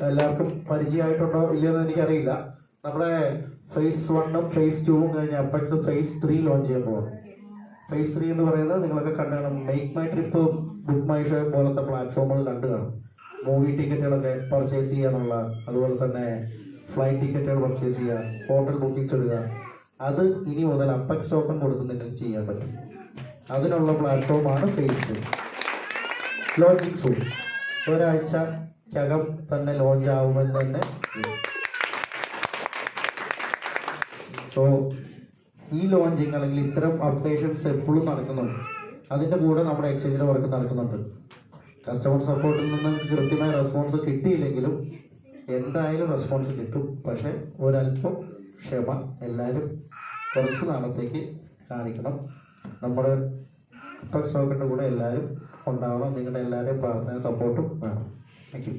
എല്ലാവർക്കും പരിചയമായിട്ടുണ്ടോ ഇല്ലയെന്ന് എനിക്കറിയില്ല. നമ്മുടെ phase 1-ഉം phase 2-ഉം കഴിഞ്ഞ് അപ്പെക്സ് phase 3 ലോഞ്ച് ചെയ്യാൻ പോകണം. phase 3 എന്ന് പറയുന്നത് നിങ്ങളൊക്കെ കണ്ടു കാണും. Make my trip, book my show പോലത്തെ പ്ലാറ്റ്ഫോമുകൾ കണ്ടു കാണും. മൂവി ടിക്കറ്റുകളൊക്കെ പർച്ചേസ് ചെയ്യാനുള്ള, അതുപോലെ തന്നെ ഫ്ലൈറ്റ് ടിക്കറ്റുകൾ പർച്ചേസ് ചെയ്യുക, ഹോട്ടൽ ബുക്കിംഗ്സ് ഇടുക. അത് ഇനി മുതൽ അപ്പെക്സ് ടോക്കൺ കൊടുത്ത് നിങ്ങൾക്ക് ചെയ്യാൻ പറ്റും. അതിനുള്ള പ്ലാറ്റ്ഫോമാണ് phase 3. ലോഞ്ചിങ് സൂൺ, ഒരാഴ്ചക്കകം തന്നെ ലോഞ്ച് ആവുമെന്ന് തന്നെ. സോ ഈ ലോഞ്ചിങ് അല്ലെങ്കിൽ ഇത്തരം അപ്ഡേഷൻസ് എപ്പോഴും നടക്കുന്നുണ്ട്. അതിൻ്റെ കൂടെ നമ്മുടെ എക്സ്ചേഞ്ചിൻ്റെ വർക്ക് നടക്കുന്നുണ്ട്. കസ്റ്റമർ സപ്പോർട്ടിൽ നിന്ന് കൃത്യമായ റെസ്പോൺസ് കിട്ടിയില്ലെങ്കിലും എന്തായാലും റെസ്പോൺസ് കിട്ടും. പക്ഷെ ഒരല്പം ക്ഷമ എല്ലാവരും കുറച്ച് നാളത്തേക്ക് കാണിക്കണം. നമ്മുടെ അപ്പെക്സ് ടോക്കണിൻ്റെ കൂടെ എല്ലാവരും ഉണ്ടാവണം. നിങ്ങളുടെ എല്ലാവരുടെയും പ്രാർത്ഥന സപ്പോർട്ടും വേണം. Thank you.